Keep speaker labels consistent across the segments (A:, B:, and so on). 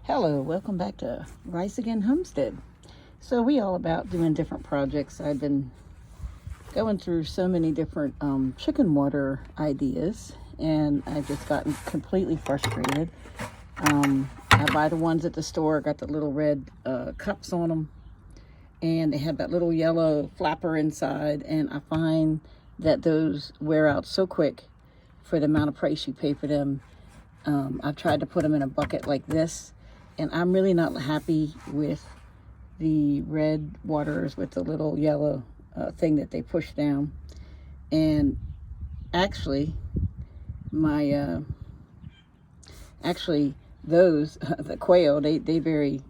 A: Hello, welcome back to Rice Again Homestead. So we all about doing different projects. I've been going through so many different chicken water ideas, and I've just gotten completely frustrated. I buy the ones at the store, got the little red cups on them, and they have that little yellow flapper inside, and I find that those wear out so quick for the amount of price you pay for them. I've tried to put them in a bucket like this, and I'm really not happy with the red waters with the little yellow thing that they push down. And actually, those the quail, they very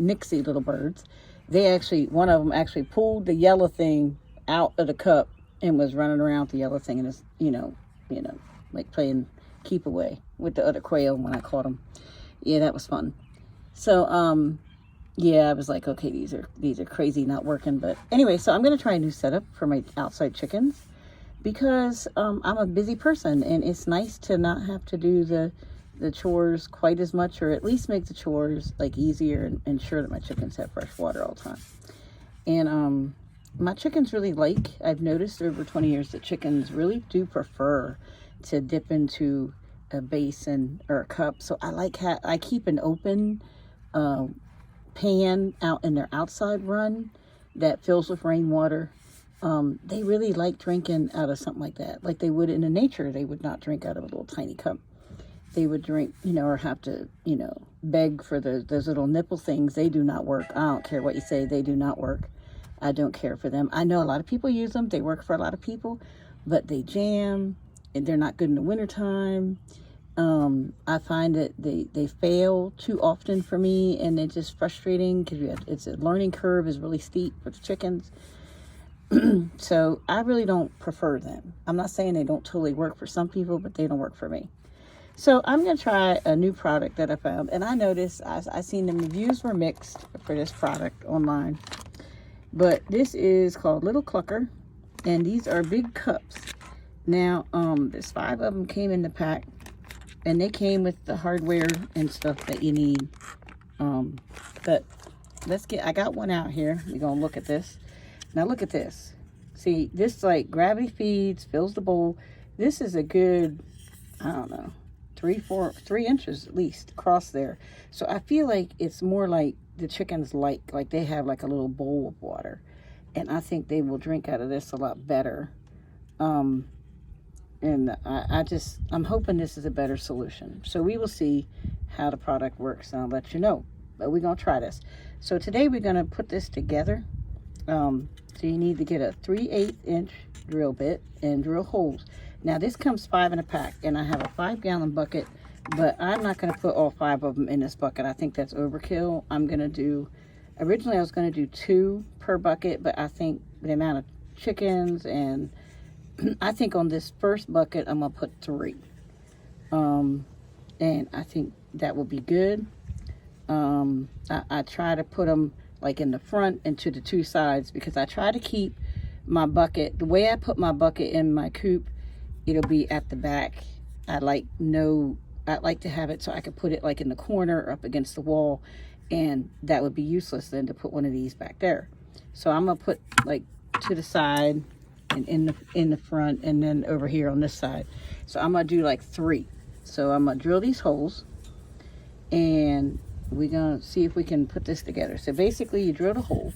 A: nixy little birds. One of them actually pulled the yellow thing out of the cup and was running around with the yellow thing, and it's like playing keep away with the other quail when I caught them. Yeah, that was fun. So yeah, I was like, okay, these are crazy, not working. But anyway, so I'm gonna try a new setup for my outside chickens because I'm a busy person, and it's nice to not have to do the chores quite as much, or at least make the chores like easier and ensure that my chickens have fresh water all the time. And my chickens really I've noticed over 20 years that chickens really do prefer to dip into a basin or a cup. So I keep an open pan out in their outside run that fills with rainwater. They really like drinking out of something like that, like they would in the nature. They would not drink out of a little tiny cup. They would drink, or have to, beg for those little nipple things. They do not work. I don't care what you say. They do not work. I don't care for them. I know a lot of people use them. They work for a lot of people, but they jam, and they're not good in the wintertime. I find that they fail too often for me, and it's just frustrating because it's a learning curve is really steep with chickens. So I really don't prefer them. I'm not saying they don't totally work for some people, but they don't work for me. So I'm going to try a new product that I found, and I noticed I seen the reviews were mixed for this product online, but this is called Lil Clucker, and these are big cups. Now, there's 5 of them came in the pack, and they came with the hardware and stuff that you need. But I got one out here. We're going to look at this. Now look at this. See, this like gravity feeds, fills the bowl. This is a good, I don't know, 3 inches at least across there. So I feel like it's more like the chickens like they have like a little bowl of water. And I think they will drink out of this a lot better. And I'm hoping this is a better solution. So we will see how the product works, and I'll let you know. But we're going to try this. So today we're going to put this together. So you need to get a 3/8 inch drill bit and drill holes. Now this comes 5 in a pack, and I have a 5-gallon bucket, but I'm not going to put all 5 of them in this bucket. I think that's overkill. Originally I was going to do 2 per bucket, but I think the amount of chickens, and I think on this first bucket I'm going to put 3. And I think that will be good. I try to put them like in the front and to the 2 sides, because I try to keep my bucket, the way I put my bucket in my coop, it'll be at the back. I like to have it so I could put it like in the corner or up against the wall, and that would be useless then to put one of these back there. So I'm gonna put like to the side and in the front, and then over here on this side. So I'm gonna do like 3. So I'm gonna drill these holes, and we're gonna see if we can put this together. So basically you drill the hole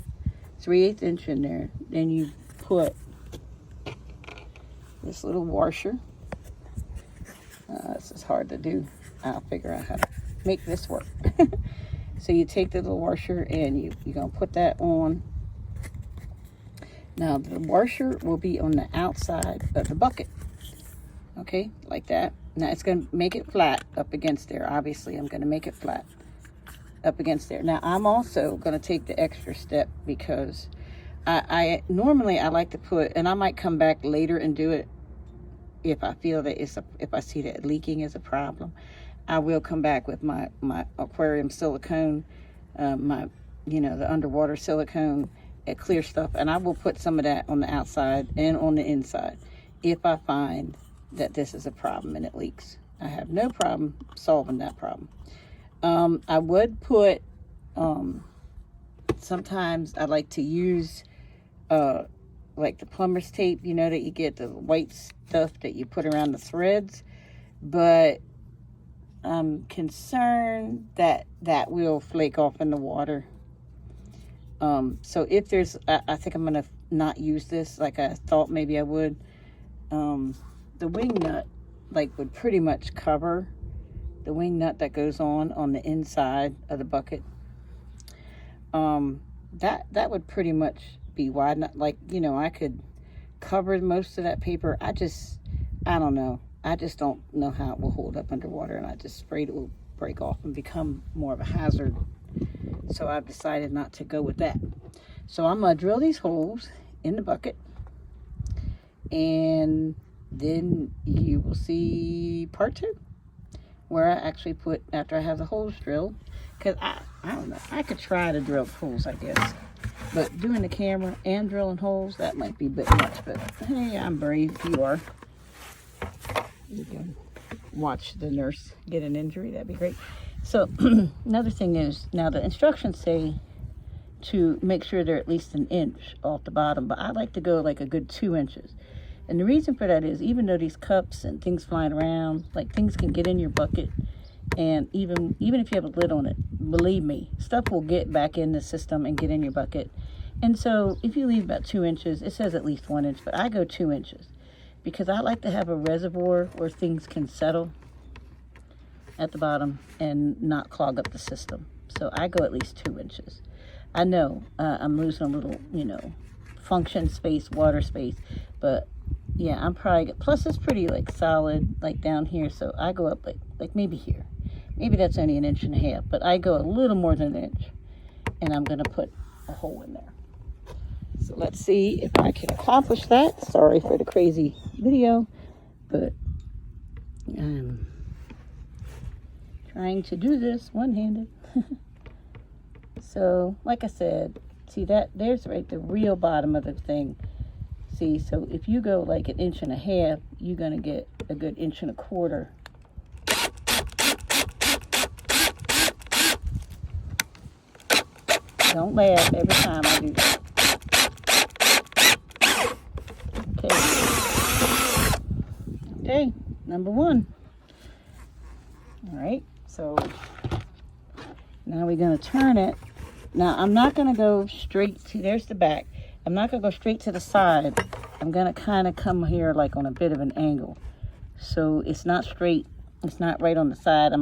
A: 3/8 inch in there, then you put this little washer. This is hard to do. I'll figure out how to make this work. So you take the little washer, and you're gonna put that on. Now the washer will be on the outside of the bucket. Okay, like that. Now it's gonna make it flat up against there. Obviously I'm gonna make it flat up against there. Now I'm also gonna take the extra step, because I normally I like to put, and I might come back later and do it if I feel that if I see that leaking is a problem. I will come back with my aquarium silicone, the underwater silicone, clear stuff, and I will put some of that on the outside and on the inside if I find that this is a problem and it leaks. I have no problem solving that problem. I would put, sometimes I like to use, like the plumber's tape, you know, that you get, the white stuff that you put around the threads. But I'm concerned that that will flake off in the water. So if there's, I think I'm going to not use this like I thought maybe I would. The wing nut, like, would pretty much cover the wing nut that goes on the inside of the bucket. That would pretty much be wide enough. Like, you know, I could cover most of that paper. I don't know. I just don't know how it will hold up underwater, and I just afraid it will break off and become more of a hazard. So I've decided not to go with that. So I'm going to drill these holes in the bucket, and then you will see part 2, where I actually put, after I have the holes drilled, because I don't know, I could try to drill holes, I guess, but doing the camera and drilling holes, that might be a bit much. But hey, I'm brave. You are. You can watch the nurse get an injury. That'd be great. So another thing is, now the instructions say to make sure they're at least 1 inch off the bottom, but I like to go like a good 2 inches. And the reason for that is, even though these cups and things flying around, like, things can get in your bucket, and even if you have a lid on it, believe me, stuff will get back in the system and get in your bucket. And so if you leave about 2 inches, it says at least 1 inch, but I go 2 inches because I like to have a reservoir where things can settle at the bottom and not clog up the system. So I go at least 2 inches. I know I'm losing a little, you know, function space, water space, but yeah, I'm probably, plus it's pretty like solid, like down here, so I go up like maybe here. Maybe that's only 1.5 inches, but I go a little more than 1 inch, and I'm gonna put a hole in there. So let's see if I can accomplish that. Sorry for the crazy video, but I'm trying to do this one-handed. So like I said, see that, there's right the real bottom of the thing. See, so if you go like 1.5 inches, you're going to get a good 1.25 inches. Don't laugh every time I do that. Okay, number 1. All right, so now we're going to turn it. Now, I'm not going to go straight to, there's the back. I'm not going to go straight to the side. I'm going to kind of come here like on a bit of an angle. So it's not straight. It's not right on the side.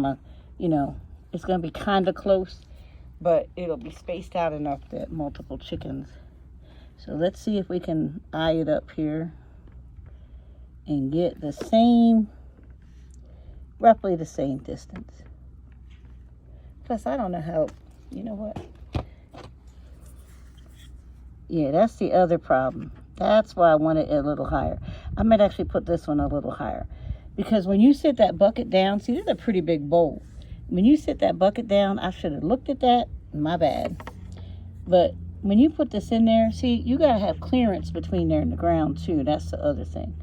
A: You know, it's going to be kind of close, but it'll be spaced out enough that multiple chickens. So let's see if we can eye it up here and get the same, roughly the same distance. Plus, I don't know how, you know what? Yeah, that's the other problem. That's why I want it a little higher. I might actually put this one a little higher. Because when you sit that bucket down, see, this is a pretty big bowl. When you sit that bucket down, I should have looked at that. My bad. But when you put this in there, see, you got to have clearance between there and the ground, too. That's the other thing.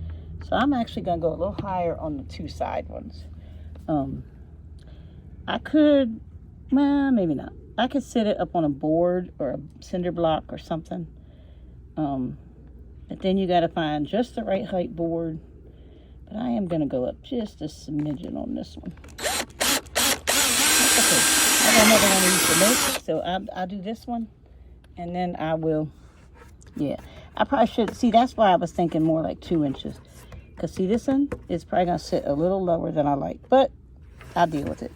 A: So I'm actually going to go a little higher on the 2 side ones. I could, well, maybe not. I could sit it up on a board or a cinder block or something. But then you got to find just the right height board. But I am going to go up just a smidgen on this one. Okay. I got another one I used to make, so I'll do this one. And then I will, yeah. I probably should, see, that's why I was thinking more like 2 inches. Because, see, this one is probably going to sit a little lower than I like. But I'll deal with it.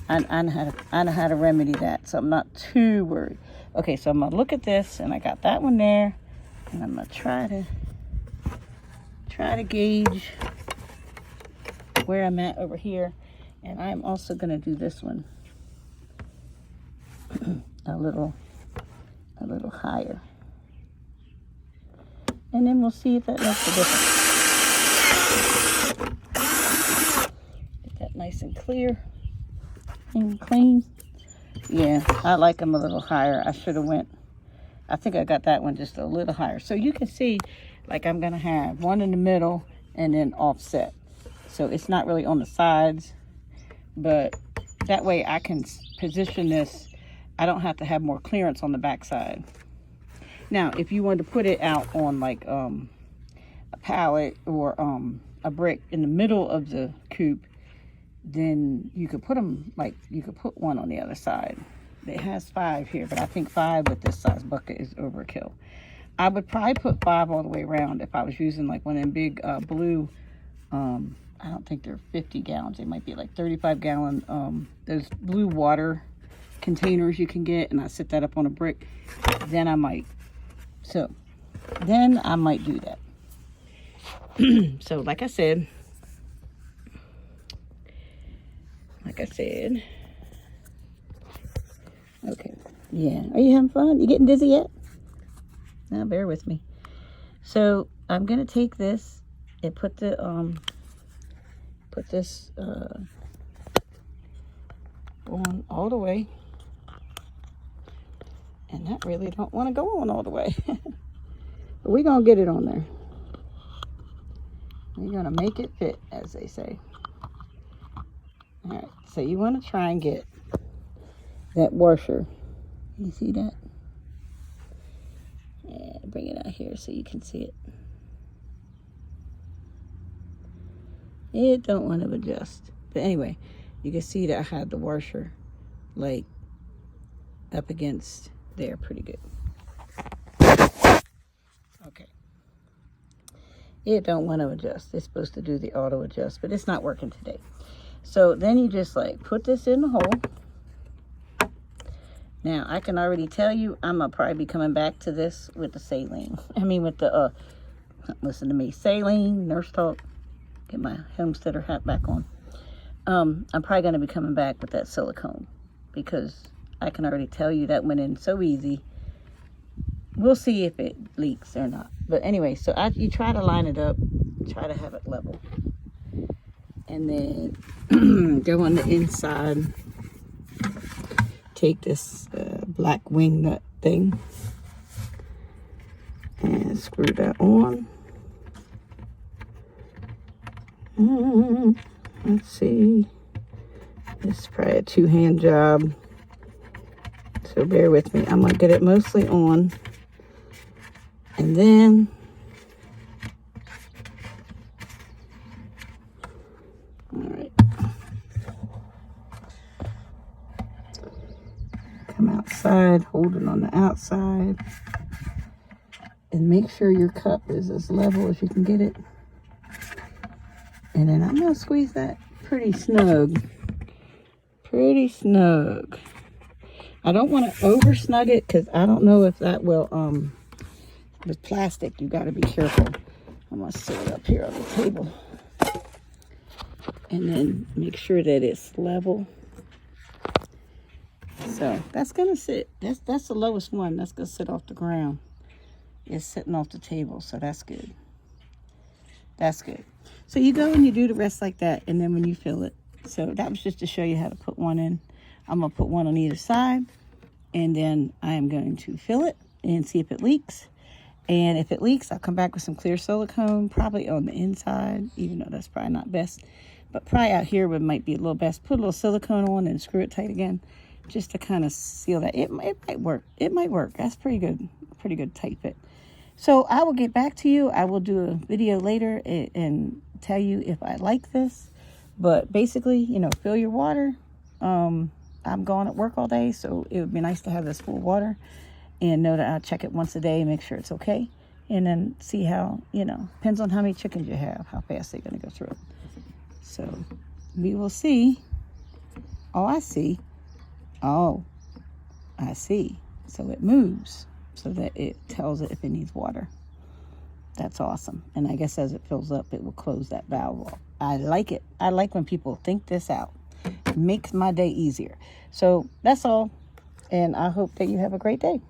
A: I know how to remedy that, so I'm not too worried. Okay, so I'm going to look at this, and I got that one there. And I'm going to try to gauge where I'm at over here. And I'm also going to do this one a little higher. And then we'll see if that makes a difference. Get that nice and clear and clean. Yeah, I like them a little higher. I should have went, I think I got that one just a little higher. So you can see, like, I'm going to have one in the middle and then offset. So it's not really on the sides, but That way I can position this. I don't have to have more clearance on the back side. Now, if you wanted to put it out on like a pallet or a brick in the middle of the coop, then you could put them, like you could put one on the other side. It has 5 here, but I think 5 with this size bucket is overkill. I would probably put 5 all the way around if I was using like one of them big blue, I don't think they're 50 gallons. They might be like 35-gallon, those blue water containers you can get, and I set that up on a brick. Then I might do that. So like I said, okay, yeah, are you having fun? You getting dizzy yet? Now bear with me. So I'm gonna take this and put the on all the way, and that really don't want to go on all the way. But we're gonna get it on there. We're gonna make it fit, as they say. All right, so you want to try and get that washer. You see that? Yeah, bring it out here so you can see it. It don't want to adjust. But anyway, you can see that I had the washer like up against there pretty good. Okay. It don't want to adjust. It's supposed to do the auto adjust, but it's not working today. So then you just like put this in the hole. Now I can already tell you I'm gonna probably be coming back to this with the saline. I mean with the listen to me, saline, nurse talk. Get my homesteader hat back on. I'm probably gonna be coming back with that silicone because I can already tell you that went in so easy. We'll see if it leaks or not. But anyway, so you try to line it up, try to have it level. And then go on the inside, take this black wing nut thing and screw that on. Let's see, this is probably a 2-hand job, so bear with me. I'm gonna get it mostly on, and then all right, come outside, hold it on the outside, and make sure your cup is as level as you can get it. And then I'm going to squeeze that pretty snug. Pretty snug. I don't want to over snug it because I don't know if that will, with plastic, you got to be careful. I'm going to set it up here on the table. And then make sure that it's level. So that's going to sit. That's the lowest one. That's going to sit off the ground. It's sitting off the table, so that's good. That's good. So you go and you do the rest like that, and then when you fill it. So that was just to show you how to put one in. I'm going to put one on either side, and then I am going to fill it and see if it leaks. And if it leaks, I'll come back with some clear silicone, probably on the inside, even though that's probably not best. But probably out here it might be a little best. Put a little silicone on and screw it tight again, just to kind of seal that. It might work. It might work. That's pretty good tight fit. So I will get back to you. I will do a video later and tell you if I like this. But basically, you know, fill your water. I'm going at work all day, so it would be nice to have this full of water and know that I'll check it once a day, make sure it's okay, and then see how, you know, depends on how many chickens you have, how fast they're going to go through it. So we will see. Oh, I see. Oh, I see. So it moves so that it tells it if it needs water. That's awesome. And I guess as it fills up, it will close that valve off. I like it. I like when people think this out. It makes my day easier. So that's all. And I hope that you have a great day.